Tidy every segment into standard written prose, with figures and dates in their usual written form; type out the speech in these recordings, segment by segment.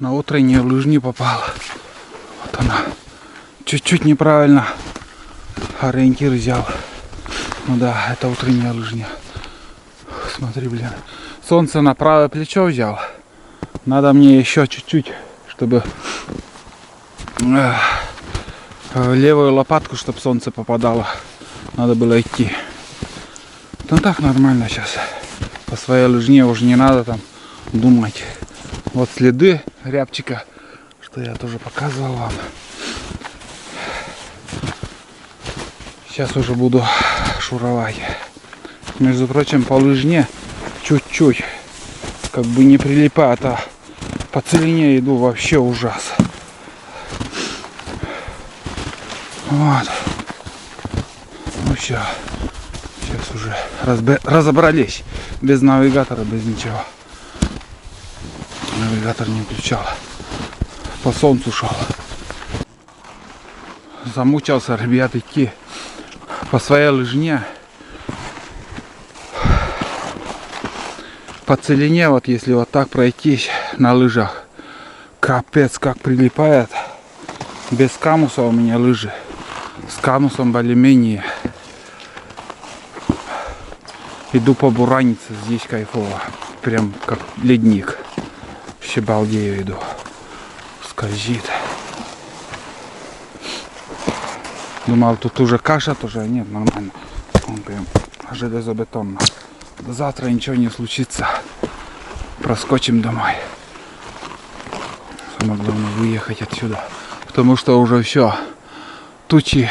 На утренние лыжни попала. Вот она. Чуть-чуть неправильно ориентир взял. Ну да, это утренняя лыжня. Смотри, блин. Солнце на правое плечо взял. Надо мне еще чуть-чуть, чтобы в левую лопатку, чтобы солнце попадало. Надо было идти. Ну так нормально сейчас. По своей лыжне уже не надо там думать. Вот следы рябчика, что я тоже показывал вам. Сейчас уже буду шуровать. Между прочим, по лыжне чуть-чуть как бы не прилипает, а по целине иду вообще ужас. Вот. Ну все. Сейчас уже разобрались. Без навигатора, без ничего. Навигатор не включал. По солнцу шел. Замучился, ребят, идти по своей лыжне. По целине, вот если вот так пройтись на лыжах, капец как прилипает. Без камуса у меня лыжи. С камусом более-менее. Иду по буранице, здесь кайфово. Прям как ледник. Вообще балдею иду. Скользит. Думал, тут уже каша тоже. Нет, нормально. Он прям железобетонно. До завтра ничего не случится. Проскочим домой. Самое главное выехать отсюда. Потому что уже все. Тучи.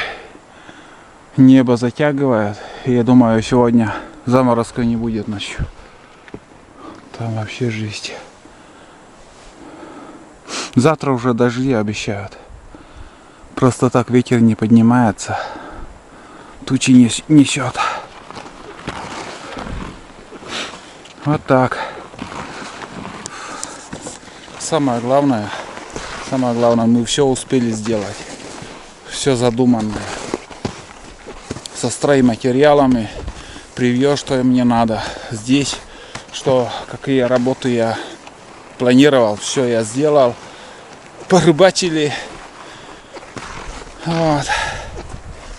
Небо затягивает. И я думаю, сегодня заморозка не будет ночью. Там вообще жизнь. Завтра уже дожди обещают. Просто так ветер не поднимается. Тучи несет. Вот так. Самое главное, мы все успели сделать. Все задуманное. Со стройматериалами. Превью, что мне надо. Здесь, что какие работы я планировал, все я сделал. Порыбачили. Вот.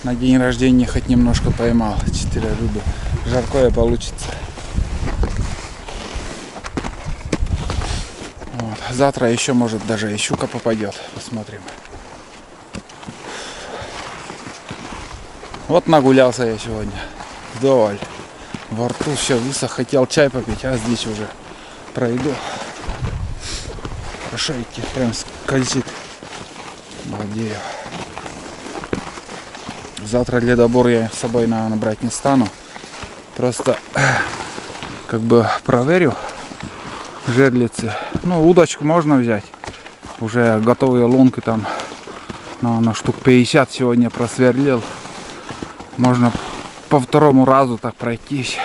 На день рождения хоть немножко поймал. 4 рыбы. Жаркое получится. Вот. Завтра еще может даже и щука попадет. Посмотрим. Вот нагулялся я сегодня. Вдоволь. Во рту все высох. Хотел чай попить, а здесь уже пройду. Хорошо идти. Прям скользит. Молодею. Завтра ледобор я с собой, наверное, брать не стану. Просто как бы проверю жерлицы. Ну, удочку можно взять. Уже готовые лунки там, наверное, штук 50 сегодня просверлил. Можно по второму разу так пройтись.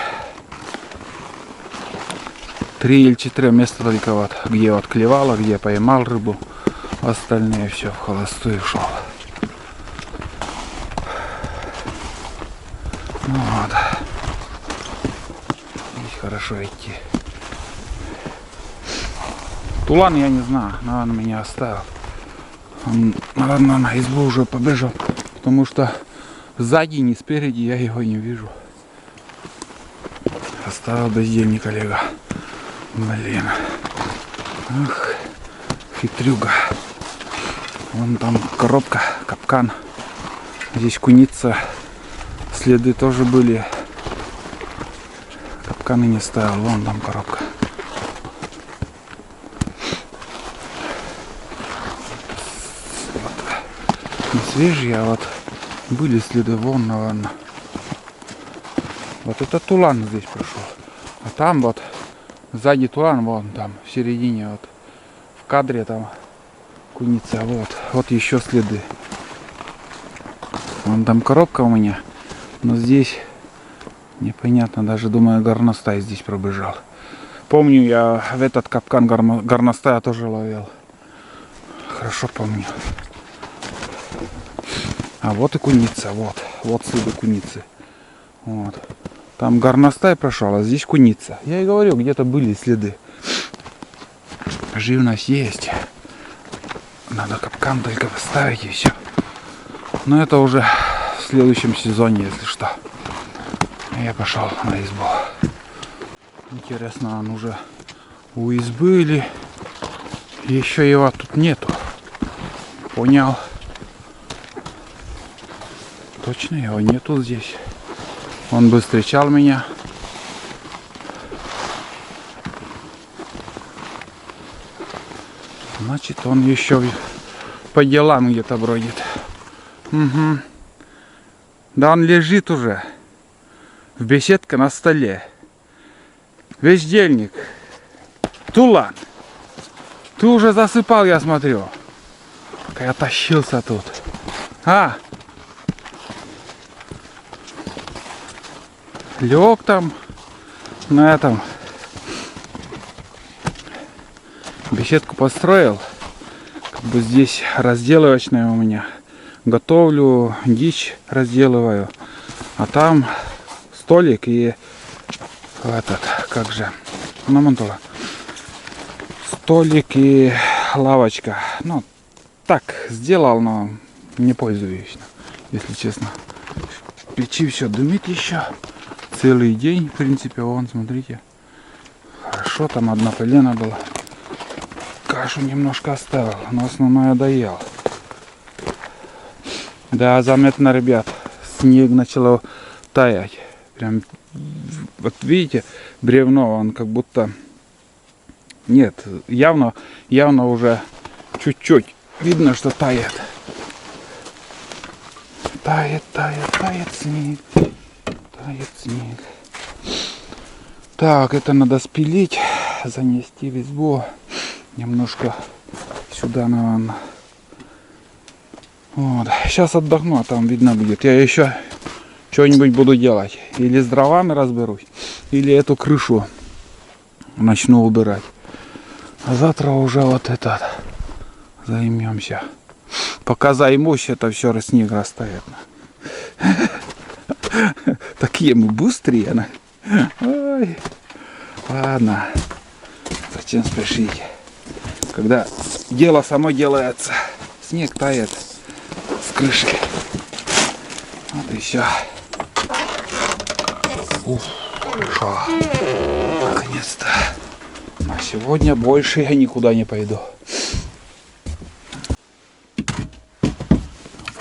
3 или 4 места только вот, где вот клевало, где поймал рыбу. Остальные все в холостую шел. Ну вот. Здесь хорошо идти. Тулан я не знаю, наверное, меня оставил. Он, наверное, на избу уже побежал, потому что сзади, не спереди я его не вижу. Оставил бездельник коллега. Блин. Ах, хитрюга. Вон там коробка, капкан. Здесь куница. Следы тоже были. Капканы не ставил. Вон там коробка. Вот. Не свежие, а вот были следы. Вон, наверное. Вот это тулан здесь прошел. А там вот сзади тулан, вон там, в середине, вот в кадре там куница. Вот еще следы. Вон там коробка у меня. Но здесь непонятно, даже думаю, горностай здесь пробежал. Помню, я в этот капкан горностая тоже ловил. Хорошо помню. А вот и куница, вот следы куницы. Вот. Там горностай прошел, а здесь куница. Я и говорю, где-то были следы. Живность есть. Надо капкан только поставить и все. Но это уже в следующем сезоне, если что. Я пошел на избу. Интересно, он уже у избы или еще его тут нету? Понял. Точно его нету здесь. Он бы встречал меня. Значит, он еще по делам где-то бродит. Угу. Да он лежит уже. В беседке на столе. Вещдельник. Тулан. Ты уже засыпал, я смотрю. Пока я тащился тут. А! Лег там на этом. Беседку построил. Как бы здесь разделывочная у меня. Готовлю дичь, разделываю. А там столик и этот, как же, намонтова. Столик и лавочка. Ну, так сделал, но не пользуюсь, если честно. В печи все дымит еще. Целый день, в принципе, вон, смотрите. Хорошо, там одна полена была. Кашу немножко оставил, но основное доел. Да, заметно, ребят, снег начал таять. Прям, вот видите, бревно, он как будто... Нет, явно уже чуть-чуть видно, что тает. Тает снег. Тает снег. Так, это надо спилить, занести в избу. Немножко сюда, наверное. Вот. Сейчас отдохну, а там видно будет. Я еще что-нибудь буду делать. Или с дровами разберусь, или эту крышу начну убирать. А завтра уже вот этот займемся. Пока займусь, это все снег растает. Такие мы быстрее. Ой. Ладно. Зачем спешить? Когда дело само делается. Снег тает с крыши. Вот и все. Ух, хорошо. Наконец-то. А сегодня больше я никуда не пойду.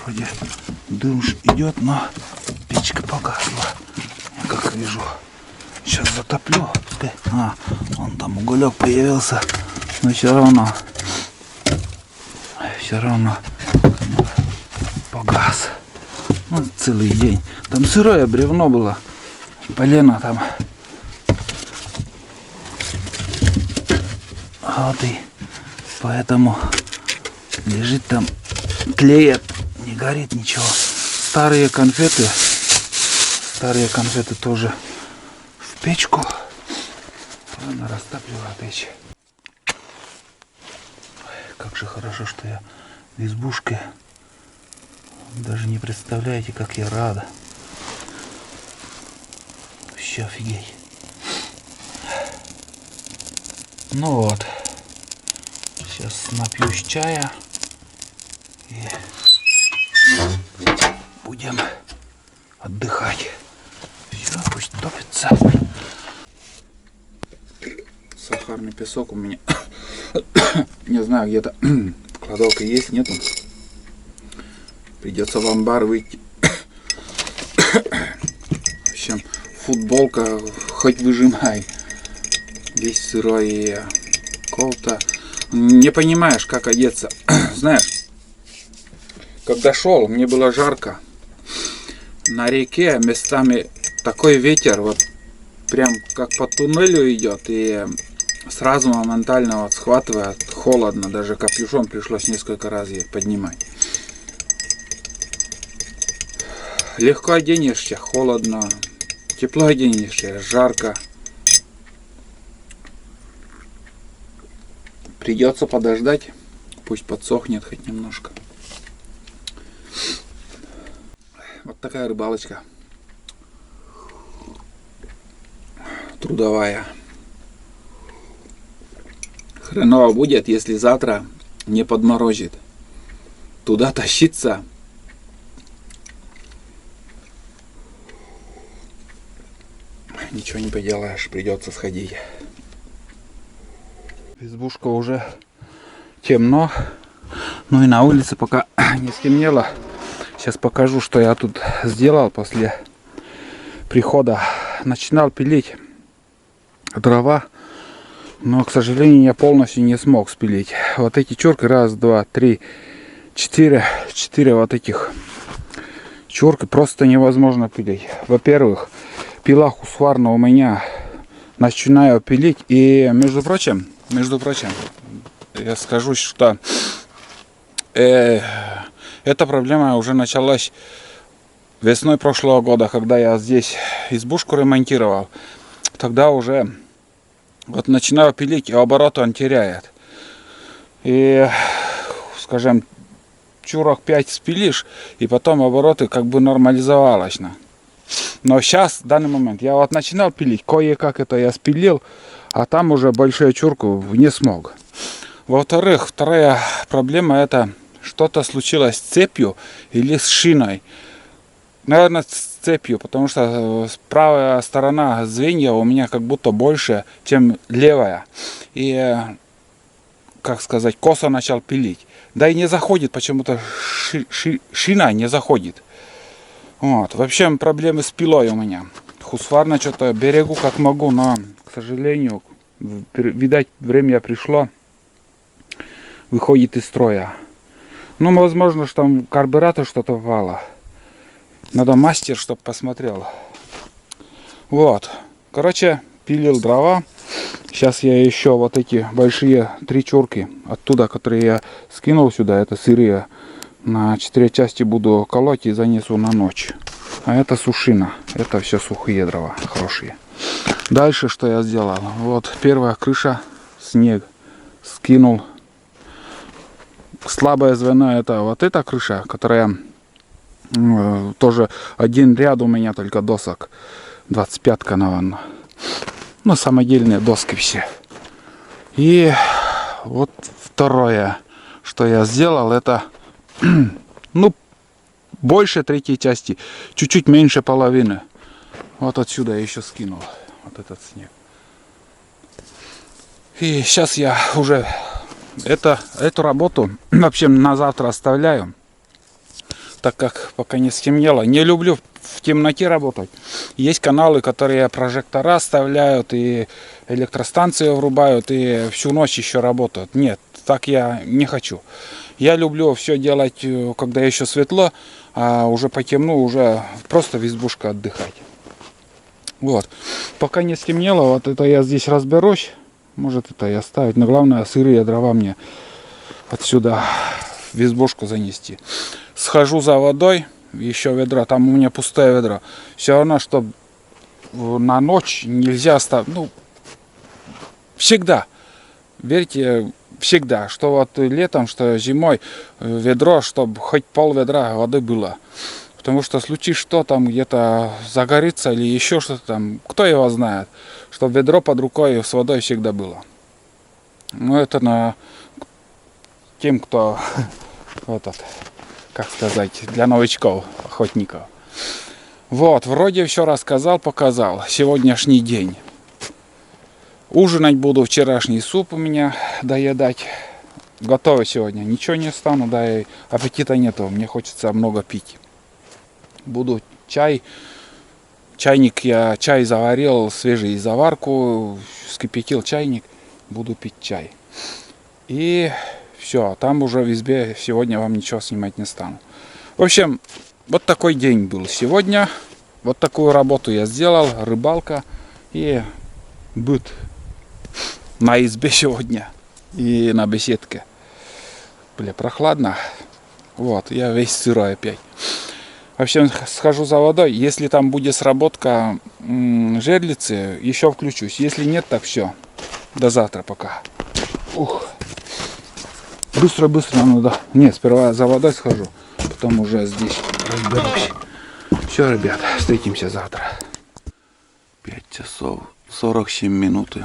Вроде дым идет, но печка погасла. Я как вижу. Сейчас затоплю. А, вон там уголек появился. Но все равно погас. Ну, целый день. Там сырое бревно было. Полено там. Вот и поэтому лежит там, тлеет, не горит ничего. Старые конфеты тоже в печку. Ладно, растапливаю печь. Как же хорошо, что я в избушке. Даже не представляете, как я рада. Вообще офигеть. Ну вот. Сейчас напьюсь чая. И будем отдыхать. Все, пусть топится. Сахарный песок у меня. Не знаю, где-то кладовка есть, нету. Придется в амбар выйти. В общем, футболка хоть выжимай. Весь сырой и кофта. Не понимаешь, как одеться. Знаешь, когда шел, мне было жарко. На реке местами такой ветер, вот прям как по туннелю идет, и сразу моментально вот схватывает, холодно, даже капюшон пришлось несколько раз поднимать. Легко оденешься, холодно, тепло оденешься, жарко. Придется подождать, пусть подсохнет хоть немножко. Вот такая рыбалочка. Трудовая. Хреново будет, если завтра не подморозит. туда тащиться. Ничего не поделаешь, придется сходить. Избушка уже темно. Ну и на улице пока не стемнело. Сейчас покажу, что я тут сделал после прихода. Начинал пилить дрова, но, к сожалению, я полностью не смог спилить. Вот эти чурки, раз, два, три, четыре вот этих чурки просто невозможно пилить. Во-первых, пила Husqvarna у меня начинаю пилить, и между прочим, я скажу, что эта проблема уже началась весной прошлого года, когда я здесь избушку ремонтировал. Тогда уже вот начинаю пилить, и обороты он теряет. И, скажем, чурок 5 спилишь, и потом обороты как бы нормализовалось. Но сейчас, в данный момент, я вот начинал пилить, кое-как это я спилил, а там уже большую чурку не смог. Во-вторых, вторая проблема — это что-то случилось с цепью или с шиной. Наверное, с цепью, потому что правая сторона звенья у меня как будто больше, чем левая. И, как сказать, косо начал пилить. Да и не заходит почему-то, шина не заходит. Вот. В общем, проблемы с пилой у меня. Husqvarna что-то берегу как могу, но, к сожалению, видать, время пришло, выходит из строя. Ну, возможно, что там карбюратор что-то попало. Надо мастер, чтобы посмотрел. Вот. Короче, пилил дрова. Сейчас я еще вот эти большие 3 чурки оттуда, которые я скинул сюда, это сырые, на 4 части буду колоть и занесу на ночь. А это сушина. Это все сухие дрова, хорошие. Дальше что я сделал? Вот первая крыша, снег скинул. Слабое звено — это вот эта крыша, которая тоже один ряд у меня только досок. 25-ка, наверное. Ну, самодельные доски все. И вот второе, что я сделал, это ну, больше 3 части, чуть-чуть меньше половины. Вот отсюда я еще скинул вот этот снег. И сейчас я уже эту работу вообще на завтра оставляю, так как пока не стемнело. Не люблю в темноте работать. Есть каналы, которые прожектора оставляют и электростанции врубают, и всю ночь еще работают. Нет, так я не хочу. Я люблю все делать, когда еще светло, а уже по темну уже просто в избушке отдыхать. Вот. Пока не стемнело, вот это я здесь разберусь. Может, это и оставить. Но главное, сырые дрова мне отсюда в избушку занести. Схожу за водой, еще ведро. Там у меня пустое ведро. Все равно, чтобы на ночь нельзя оставить. Ну, всегда. Верьте, всегда. Что вот летом, что зимой ведро, чтобы хоть пол ведра воды было. Потому что случись что, там где-то загорится или еще что-то там, кто его знает, чтобы ведро под рукой с водой всегда было. Ну, это на тем, кто этот, как сказать, для новичков, охотников. Вот, вроде все рассказал, показал. Сегодняшний день. Ужинать буду вчерашний суп у меня, доедать. Готовый сегодня. Ничего не стану, да и аппетита нету. Мне хочется много пить. Буду чай. Чайник, я чай заварил, свежий заварку, вскипятил чайник. Буду пить чай. И все, там уже в избе сегодня вам ничего снимать не стану. В общем, вот такой день был сегодня. Вот такую работу я сделал. Рыбалка и быт на избе сегодня. И на беседке. Бля, прохладно. Вот, я весь сырой опять. В общем, схожу за водой. Если там будет сработка жерлицы, еще включусь. Если нет, так все. До завтра пока. Ух. Быстро надо. Не, сперва за водой схожу. Потом уже здесь разберусь. Все, ребят, встретимся завтра. 5 часов 47 минут.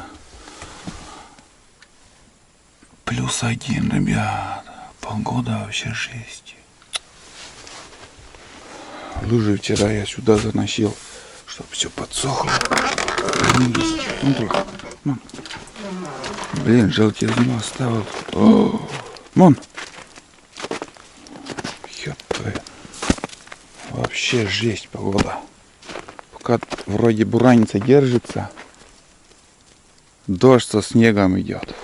+1, ребят. Погода вообще жесть. Лыжи вчера я сюда заносил, чтобы все подсохло. Мон. Блин, желтизну оставил. О, Мон. Ёб твою. Вообще жесть погода. Пока вроде бураница держится, дождь со снегом идет.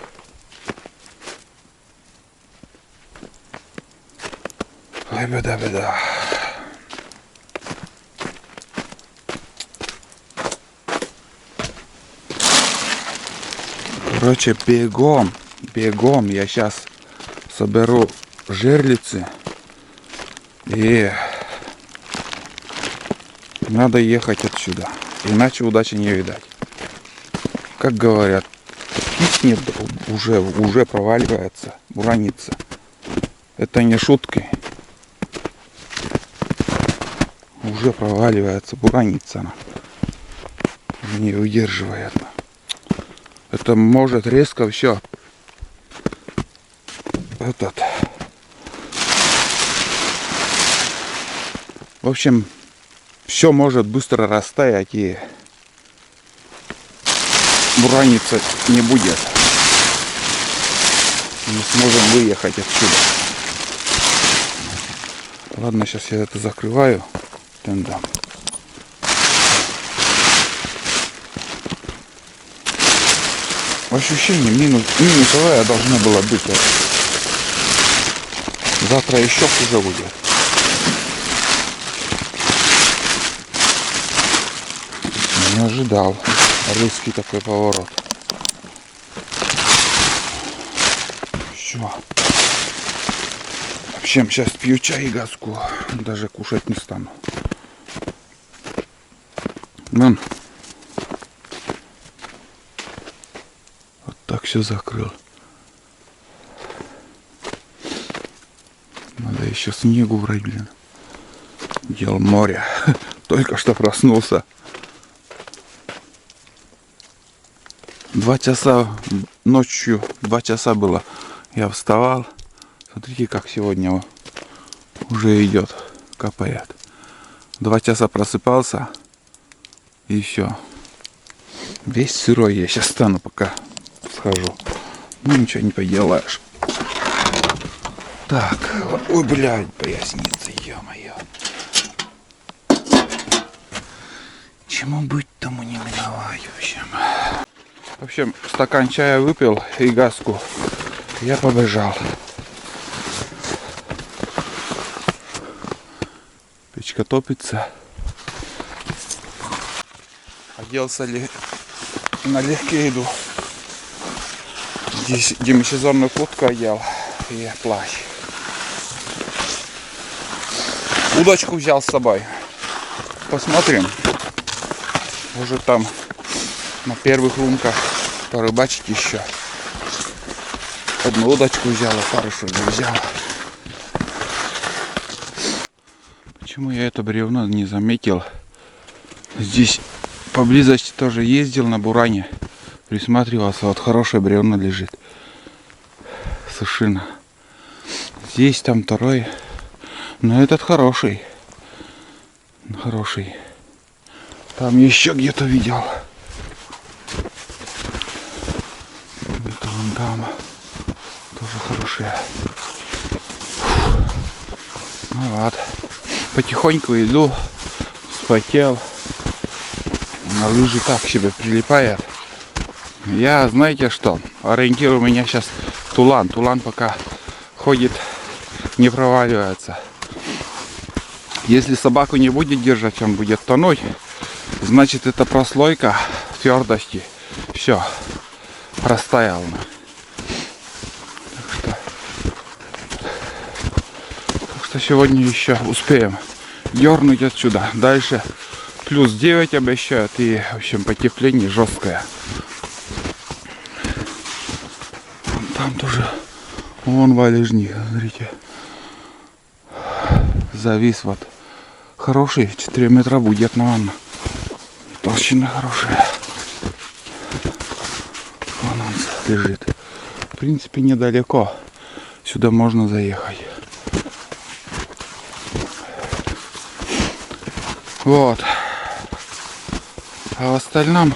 Ой, беда. Короче, бегом. Я сейчас соберу жерлицы. И надо ехать отсюда. Иначе удачи не видать. Как говорят, киснет уже проваливается, буранится. Это не шутки. Уже проваливается, буранится она. Не удерживает. Это может резко все. В общем, все может быстро растаять и бураниться не будет. Не сможем выехать отсюда. Ладно, сейчас я это закрываю. Тендам. Ощущение минусовая должна была быть. Завтра еще хуже будет. Не ожидал. Русский такой поворот. Все. В общем, сейчас пью чай и газку. Даже кушать не стану. Вон. Вот так все закрыл. Надо еще снегу брать, блин. Дел море. Только что проснулся. 2 часа ночью, 2 часа было. Я вставал. Смотрите, как сегодня уже идет, капает. 2 часа просыпался. И все. Весь сырой. Я сейчас стану, пока схожу. Ну ничего не поделаешь. Так. Ой, блядь, поясница, ё-моё. Чему быть, тому не миновать, в общем, стакан чая выпил и газку. Я побежал. Печка топится. Оделся налегке иду. Здесь демисезонную куртку одел и плащ. Удочку взял с собой. Посмотрим. Может там на первых лунках порыбачить еще. Одну удочку взял, а парушу не взял. Почему я это бревно не заметил? Здесь поблизости тоже ездил на буране. Присматривался, вот хорошее бревно лежит. Сушина. Здесь там второй. Но этот хороший. Хороший. Там еще где-то видел. Это вон там. Тоже хорошие. Ну вот. Потихоньку иду. Вспотел. На лыжи так себе прилипает. Я, знаете что, ориентир у меня сейчас тулан. Тулан пока ходит, не проваливается. Если собаку не будет держать, он будет тонуть. Значит, это прослойка твердости. Все, растаял. Так что сегодня еще успеем дернуть отсюда. Дальше плюс 9 обещают. И, в общем, потепление жесткое. Там тоже вон валежник, смотрите. Завис вот. Хороший, 4 метра будет, наверное. Толщина хорошая. Вон он лежит. В принципе, недалеко. Сюда можно заехать. Вот. А в остальном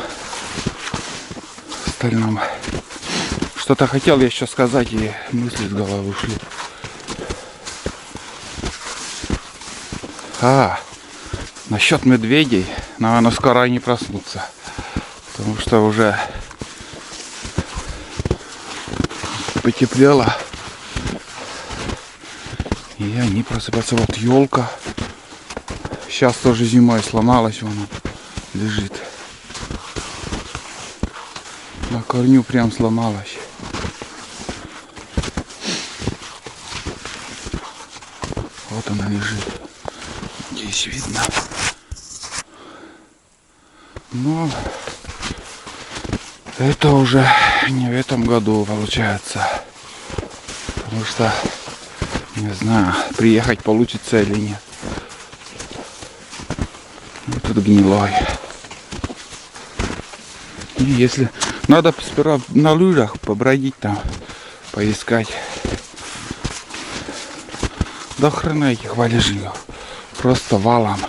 что-то хотел я еще сказать, и мысли с головы ушли. Насчет медведей, наверное, скоро они проснутся. Потому что уже потеплело. И они просыпаются. Вот елка. Сейчас тоже зимой сломалась, вон она лежит. На корню прям сломалась. Вот она лежит. Здесь видно. Но это уже не в этом году получается. Потому что, не знаю, приехать получится или нет. Вот тут гнилой. И если надо сперва на лыжах побродить там, поискать. До хрена этих валежников. Просто валом.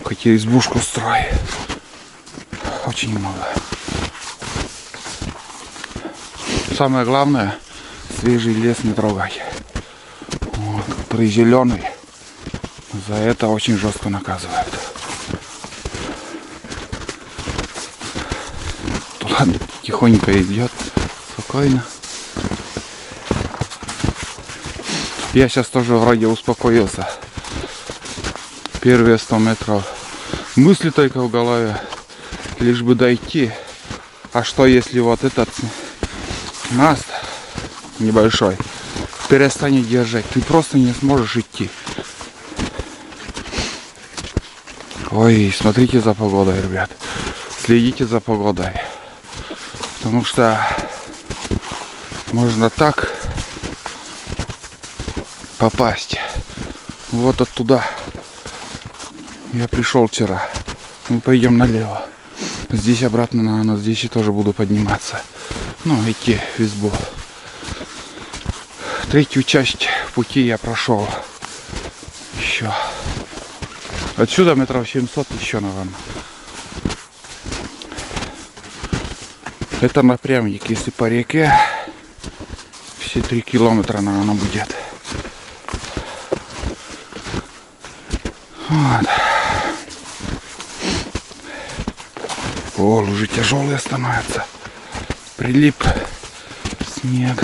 Хоть избушку строить. Очень много. Самое главное, свежий лес не трогать. Вот, который зеленый, за это очень жестко наказывают. Туда тихонько идет, спокойно. Я сейчас тоже вроде успокоился. Первые 100 метров. Мысли только в голове. Лишь бы дойти. А что если вот этот мост небольшой перестанет держать? Ты просто не сможешь идти. Ой, смотрите за погодой, ребят. Следите за погодой. Потому что можно так попасть. Вот оттуда. Я пришел вчера. Мы пойдем налево. Здесь обратно, наверное, здесь и тоже буду подниматься. Ну, идти в избу. Третью часть пути я прошел. Еще. Отсюда метров 700 еще, наверное. Это напрямник. Если по реке, все 3 километра, наверное, будет. Вот. О, лужи тяжелые становятся. Прилип снег.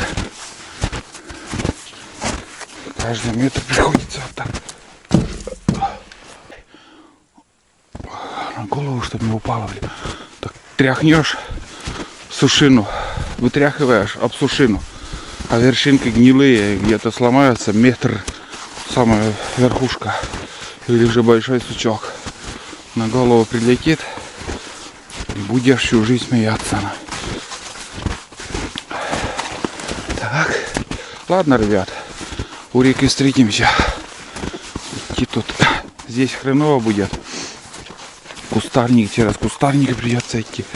Каждый метр приходится вот так. На голову, чтобы не упало. Так тряхнешь сушину, вытряхиваешь об сушину. А вершинки гнилые, где-то сломаются метр, самая верхушка. Или же большой сучок на голову прилетит. И будешь всю жизнь смеяться. Так. Ладно, ребят. У реки встретимся. Идти тут. Здесь хреново будет. Кустарник. Через кустарник придется идти.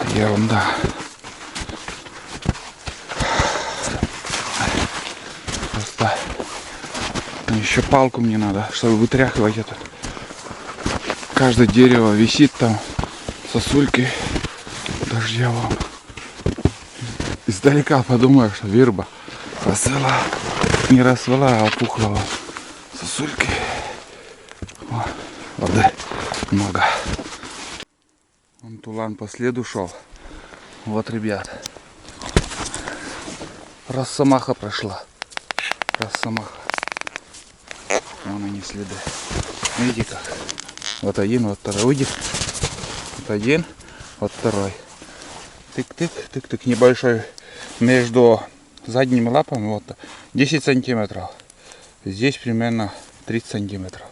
Это ерунда. Просто еще палку мне надо, чтобы вытряхивать этот. Каждое дерево висит там. Сосульки дождевом. Издалека подумаю, что верба расцвела. Не расцвела, а опухла. Сосульки. О, воды много. Вон тулан по следу шел. Вот, ребят. Росомаха прошла. Росомаха. Вон они следы. Видите как? Вот один, вот второй. Выйдет. Вот один, вот второй. Тык-тык, тык-тык. Небольшой между задними лапами вот 10 сантиметров. Здесь примерно 30 сантиметров.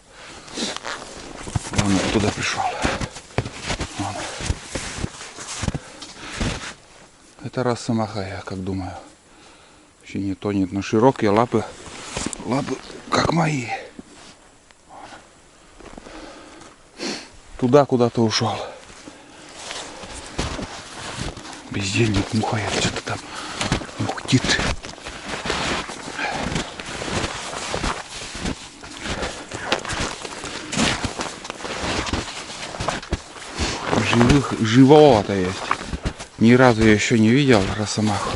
Он оттуда пришел. Вон. Это росомаха, я как думаю. Вообще не тонет, но широкие лапы. Лапы как мои. Туда куда-то ушел. Бездельник мухает, что-то там мухтит. живого-то есть. Ни разу я еще не видел росомаху.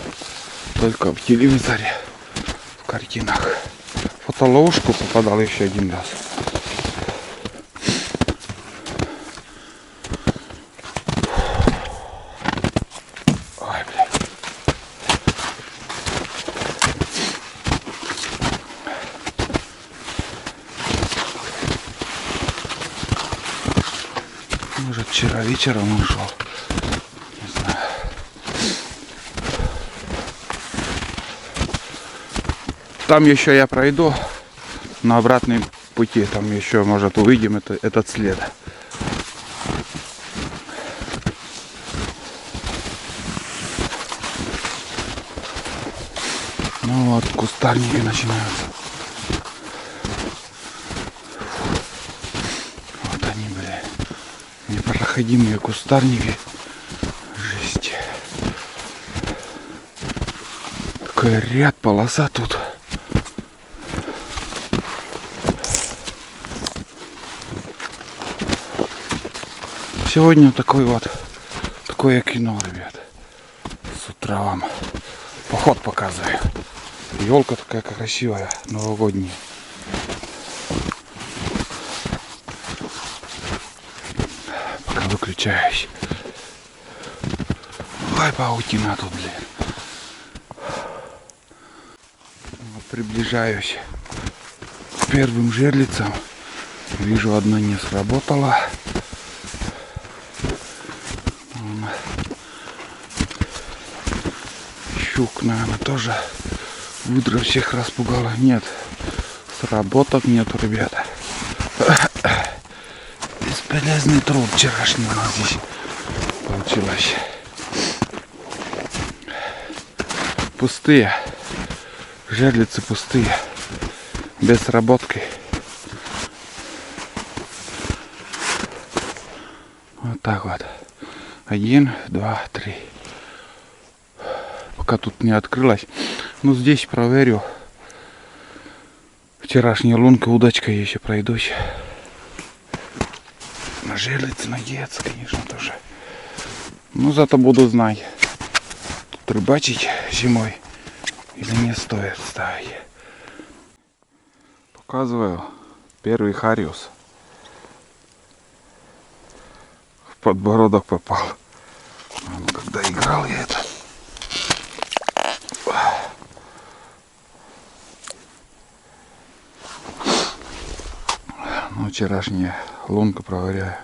Только в телевизоре, в картинах. В фотоловушку попадал еще один раз. Ой, блядь. Может, вчера вечером он шел. Не знаю. Там еще я пройду на обратном пути. Там еще, может, увидим этот след. Ну вот, кустарники начинаются. Вот они, бля. Непроходимые кустарники. Жесть. Такой ряд, полоса тут. Сегодня такое кино, ребят. С утра вам поход показываю. Елка такая красивая, новогодняя. Пока выключаюсь. Ой, паутина тут, блин. Вот приближаюсь к первым жерлицам. Вижу, одна не сработала. Щук, наверное, тоже выдра всех распугала. Нет, сработок нету, ребята. Бесполезный труд вчерашний у нас здесь получилось. Пустые. Жерлицы пустые. Без сработки. Вот так вот. 1, 2, 3. Пока тут не открылась. Ну, здесь проверю. Вчерашняя лунка, удочка, я еще пройдусь. На жерлицы надеяться, конечно, тоже. Ну, зато буду знать, тут рыбачить зимой или не стоит ставить. Показываю первый хариус. В подбородок попал. Когда играл я это. Ну, вчерашняя лунка проверяю.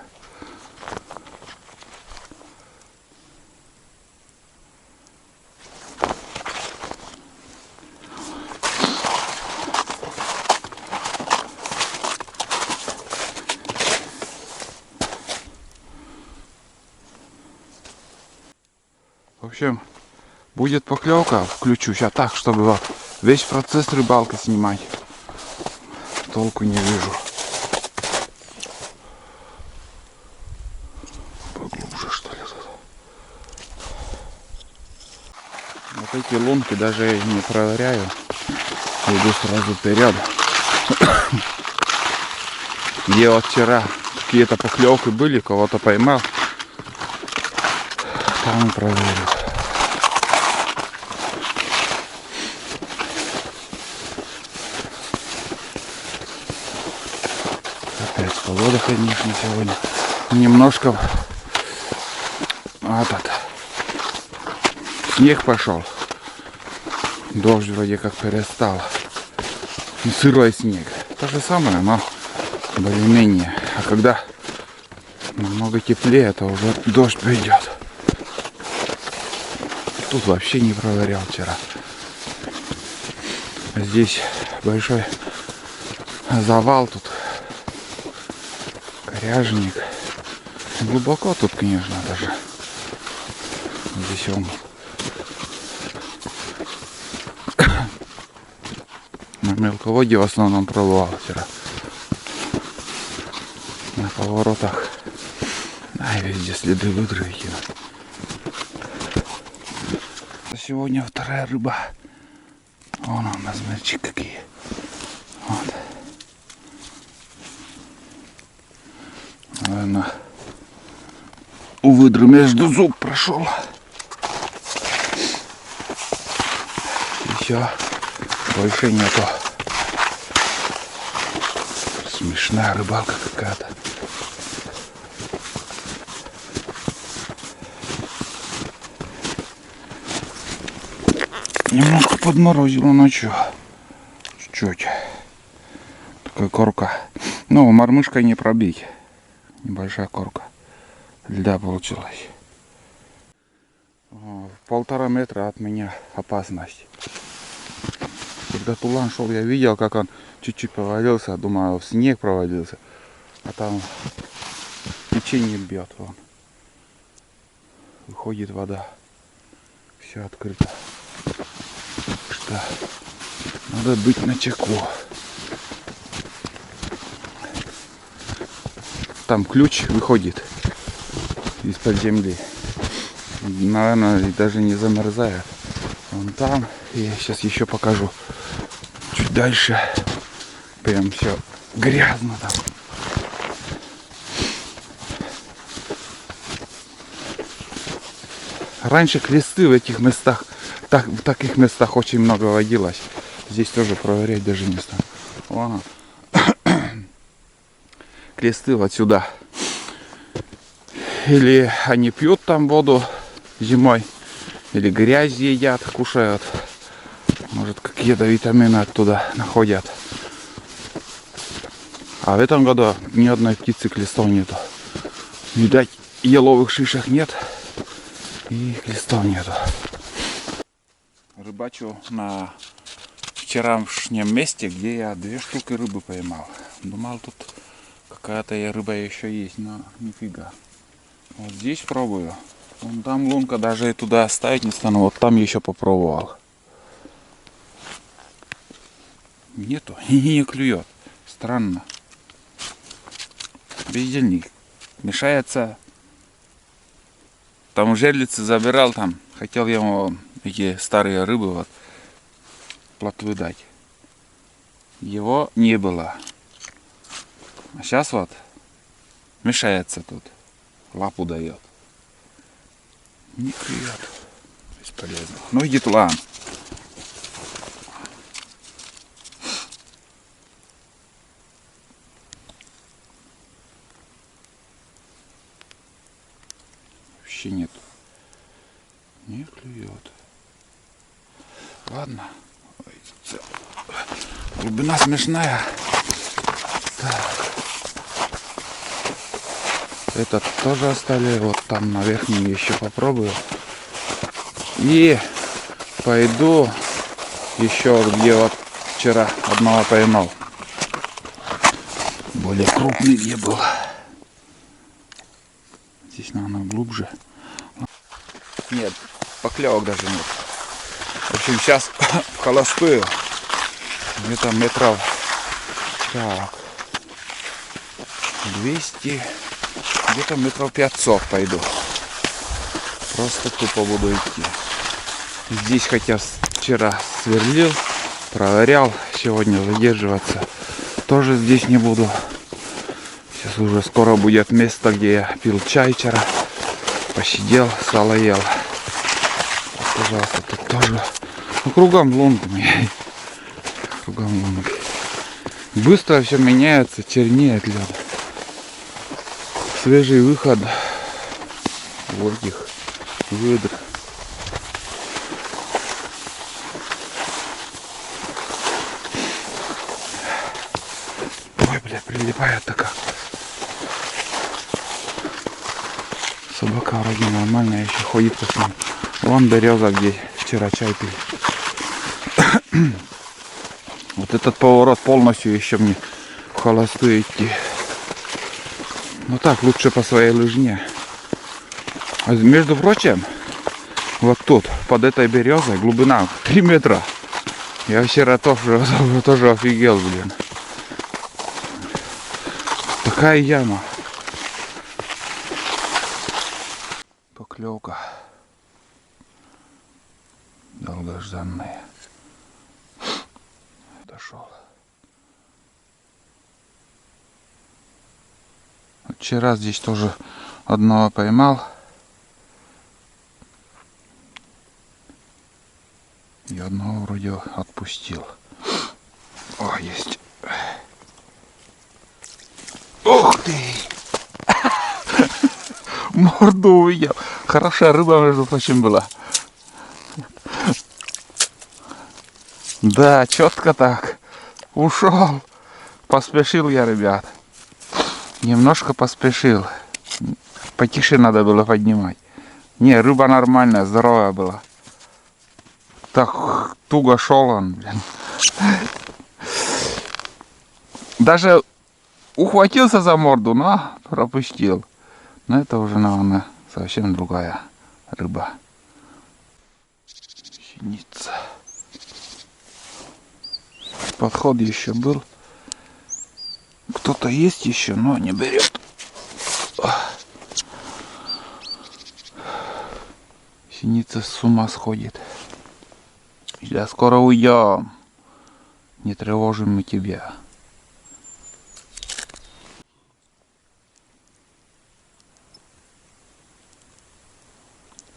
В общем, будет поклевка, включу сейчас так, чтобы вот весь процесс рыбалки снимать. Толку не вижу. Поглубже, что ли, тут. Вот эти лунки даже не проверяю. Иду сразу вперед. Где вот вчера какие-то поклевки были, кого-то поймал. Там проверю. Опять погода, конечно, сегодня. Немножко снег пошел. Дождь вроде как перестал. И сырой снег. То же самое, но более-менее. А когда намного теплее, то уже дождь пойдет. Тут вообще не проверял вчера. Здесь большой завал тут. Коряжник. Глубоко тут, конечно, даже. Здесь он. На мелководье в основном пробовал вчера. На поворотах. А везде следы выдры видно. Сегодня вторая рыба. Вон он, размерчик какие. Вот. Наверное, у выдры между зуб прошел. Все, больше нету. Смешная рыбалка какая-то. Немножко подморозило ночью. Чуть-чуть. Такая корка. Ну, мормышкой не пробить. Небольшая корка льда получилась. 1,5 метра от меня опасность. Когда тулан шел, я видел, как он чуть-чуть провалился. Думаю, в снег провалился. А там течение бьет. Вон. Выходит вода. Все открыто. Что надо быть начеку. Там ключ выходит из-под земли. Наверное, даже не замерзает. Вон там. Я сейчас еще покажу. Чуть дальше. Прям все грязно там. Раньше кресты в этих местах, в таких местах очень много водилось. Здесь тоже проверять даже не стану. Вон. Кресты вот сюда. Или они пьют там воду зимой, или грязь едят, кушают. Может, какие-то витамины оттуда находят. А в этом году ни одной птицы крестов нету. Видать, еловых шишек нет и крестов нету. Рыбачу на вчерашнем месте, где я 2 штуки рыбы поймал. Думал, тут какая-то рыба еще есть, но нифига. Вот здесь пробую. Вон там лунка, даже и туда ставить не стану. Вот там еще попробовал. Нету, и не клюет. Странно. Бездельник. Мешается. Там жерлицы забирал там. Хотел ему эти старые рыбы вот плотвы дать. Его не было. А сейчас вот мешается тут. Лапу дает. Не клюет. Бесполезно. Ну иди тулан. Вообще нет. Не клюет. Ладно. Ой, глубина смешная. Так. Этот тоже оставили. Вот там на верхнем еще попробую. И пойду еще где вот вчера одного поймал. Более крупный где был. Здесь, наверное, глубже. Нет, поклевок даже нет. В общем, сейчас в холостую. Где-то метров так 200, где-то метров 500 пойду. Просто тупо буду идти. Здесь хотя вчера сверлил, проверял, сегодня задерживаться тоже здесь не буду. Сейчас уже скоро будет место, где я пил чай вчера, посидел, сало ел. Вот, пожалуйста, тут тоже. Ну, кругом лунками. Кругом лунки. Быстро все меняется, чернеет лед. Свежий выход в этих выдр. Ой, бля, прилипает такая. Собака вроде нормальная, еще ходит по ним. Вон береза, где вчера чай пили. Вот этот поворот полностью еще мне в холостую идти. Ну так, лучше по своей лыжне. А между прочим, вот тут, под этой березой, глубина 3 метра. Я вчера тоже офигел, блин. Такая яма. Поклевка. Долгожданная. Дошел. Вчера здесь тоже Одного поймал. И одного вроде отпустил. О, есть. Ух ты! Морду увидел. Хорошая рыба, между прочим, была. Да, четко так. Ушел. Поспешил я, ребят. Немножко поспешил. Потише надо было поднимать. Не, рыба нормальная, здоровая была. Так туго шел он, блин. Даже ухватился за морду, но пропустил. Но это уже, наверное, совсем другая рыба. Синица. Подход еще был. Кто-то есть еще, но не берет. Синица с ума сходит. Я скоро уйдем. Не тревожим мы тебя.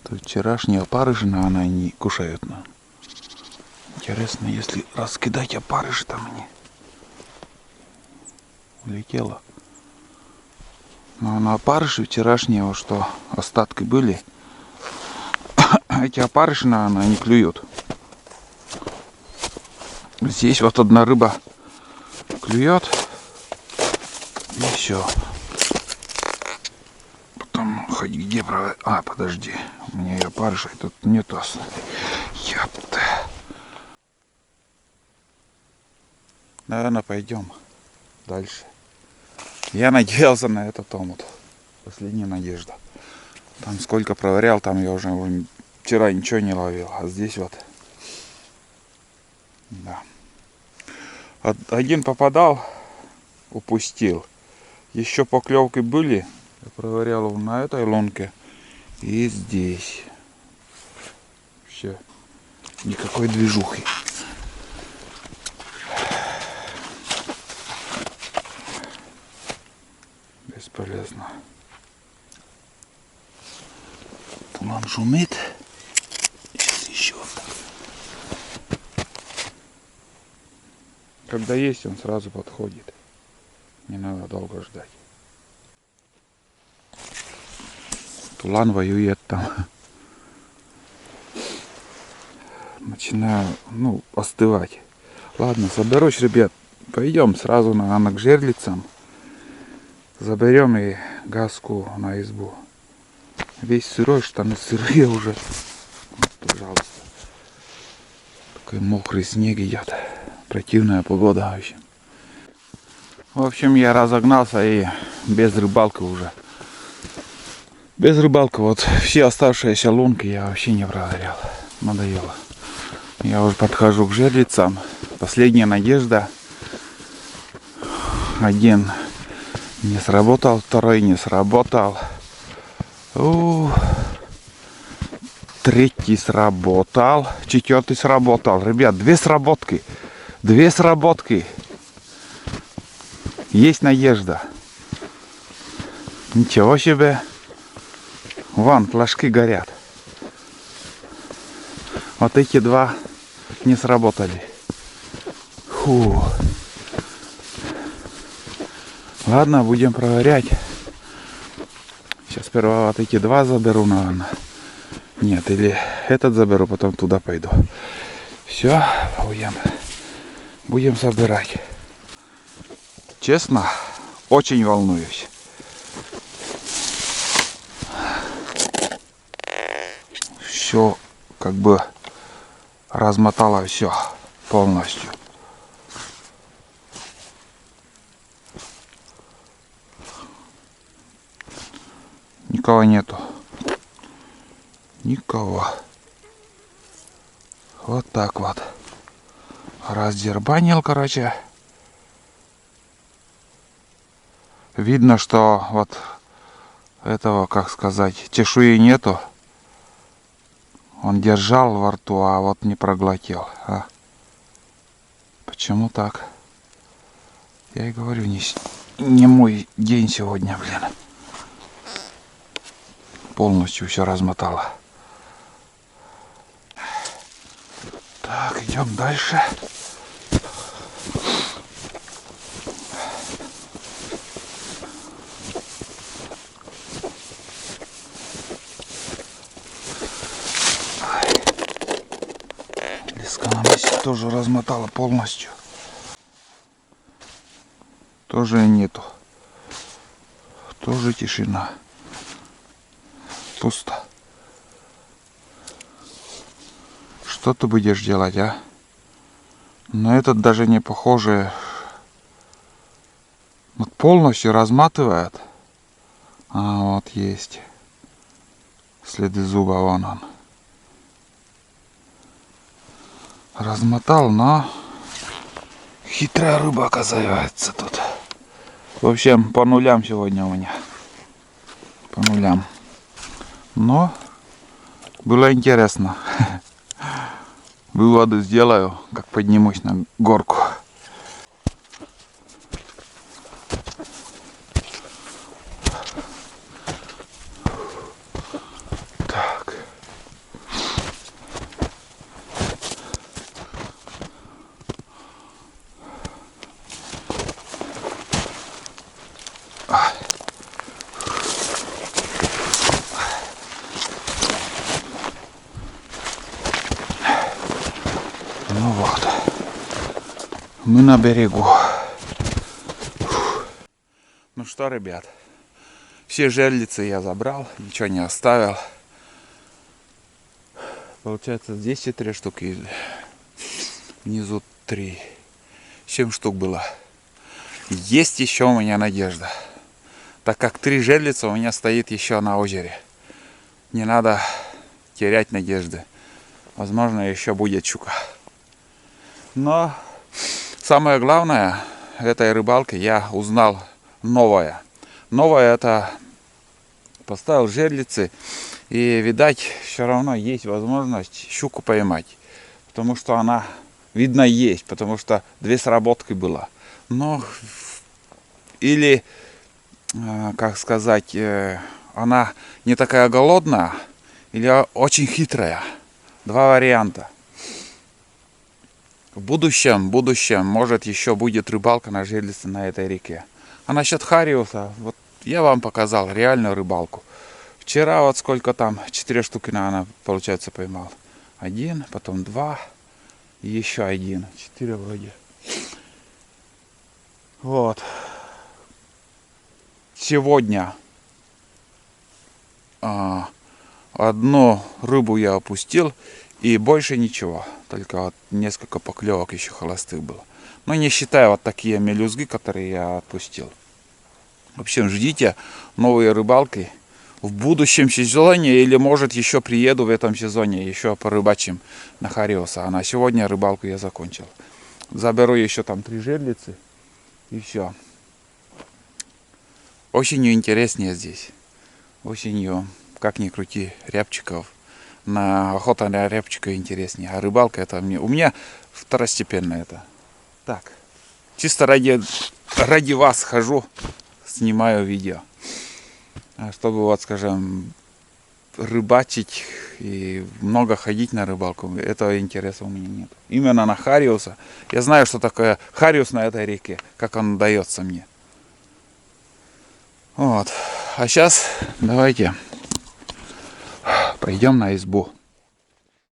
Тут вчерашние опарыши, наверное, они кушают. Но интересно, если раскидать опарыши, там они улетело. Но на опарыши вчерашние, вот что остатки были, эти опарыши, наверное, они клюют. Здесь вот одна рыба клюет, и все. Потом хоть где проводить. А, подожди, у меня и опарышей тут нету. Ёпта. Наверное, пойдем дальше. Я надеялся на этот омут. Последняя надежда. Там сколько проверял, там я уже вчера ничего не ловил. А здесь вот. Да. Один попадал, упустил. Еще поклевки были. Я проверял на этой лунке и здесь. Вообще никакой движухи. Бесполезно. Туман шумит. Сейчас еще. Когда есть, он сразу подходит. Не надо долго ждать. Тулан воюет там. Начинаю, остывать. Ладно, соберусь, ребят. Пойдем сразу, наверное, к жерлицам. Заберем и газку на избу. Весь сырой, штаны сырые уже. Пожалуйста. Такой мокрый снег идет. Противная погода вообще. В общем, я разогнался и без рыбалки уже. Без рыбалки. Вот все оставшиеся лунки я вообще не проверял. Надоело. Я уже подхожу к жерлицам. Последняя надежда. Один не сработал, второй не сработал. Третий сработал, четвертый сработал. Ребят, две сработки. Есть надежда. Ничего себе. Вон, флажки горят. Вот эти два не сработали. Фу. Ладно, будем проверять. Сейчас сперва вот эти два заберу, наверное. Нет, или этот заберу, потом туда пойду. Все, будем собирать. Честно, очень волнуюсь. Все как бы размотало все полностью. Никого нету. Никого. Вот так вот. Раздербанил, короче. Видно, что вот этого, как сказать, чешуи нету. Он держал во рту, а вот не проглотил. Почему так? Я и говорю, не мой день сегодня, блин. полностью все размотало. Так, идем дальше. Леска на месте тоже размотала полностью. Тоже нету. Тоже тишина. Пусто. Что ты будешь делать, а? Но этот даже не похоже. Вот полностью разматывает. А вот есть. Следы зуба, вон он. Размотал, но хитрая рыба оказывается тут. В общем, по нулям сегодня у меня. По нулям. Но было интересно. Выводы сделаю, как поднимусь на горку. Так. Ну вот, мы на берегу. Ну что, ребят, все жерлицы я забрал, ничего не оставил. Получается, здесь 4 штуки, внизу 3. 7 штук было. Есть еще у меня надежда, так как 3 жерлица у меня стоит еще на озере. Не надо терять надежды. Возможно, еще будет щука. Но самое главное, этой рыбалке я узнал новое. Новое это поставил жерлицы, и, видать, все равно есть возможность щуку поймать. Потому что она, видно, есть, потому что 2 сработки было. Но, или, как сказать, она не такая голодная, или очень хитрая. 2 варианта. В будущем, может, еще будет рыбалка на жерлице на этой реке. А насчет хариуса, вот я вам показал реальную рыбалку. Вчера вот сколько там, 4 штуки, наверное, получается, поймал. 1, потом 2, и еще 1. 4 вроде. Вот. Сегодня одну рыбу я опустил, и больше ничего. Только вот несколько поклевок еще холостых было. Но не считая вот такие мелюзги, которые я отпустил. В общем, ждите новые рыбалки в будущем сезоне. Или может еще приеду в этом сезоне, еще порыбачим на хариуса. А на сегодня рыбалку я закончил. Заберу еще там 3 жерлицы. И все. Осенью интереснее здесь. Осенью, как ни крути, рябчиков. Охота на рябчика интереснее. А рыбалка это у меня второстепенно это. Так. Чисто ради вас хожу, снимаю видео. Чтобы вот, скажем, рыбачить и много ходить на рыбалку, этого интереса у меня нет. Именно на хариуса. Я знаю, что такое хариус на этой реке, как он дается мне. Вот. А сейчас давайте пойдем на избу.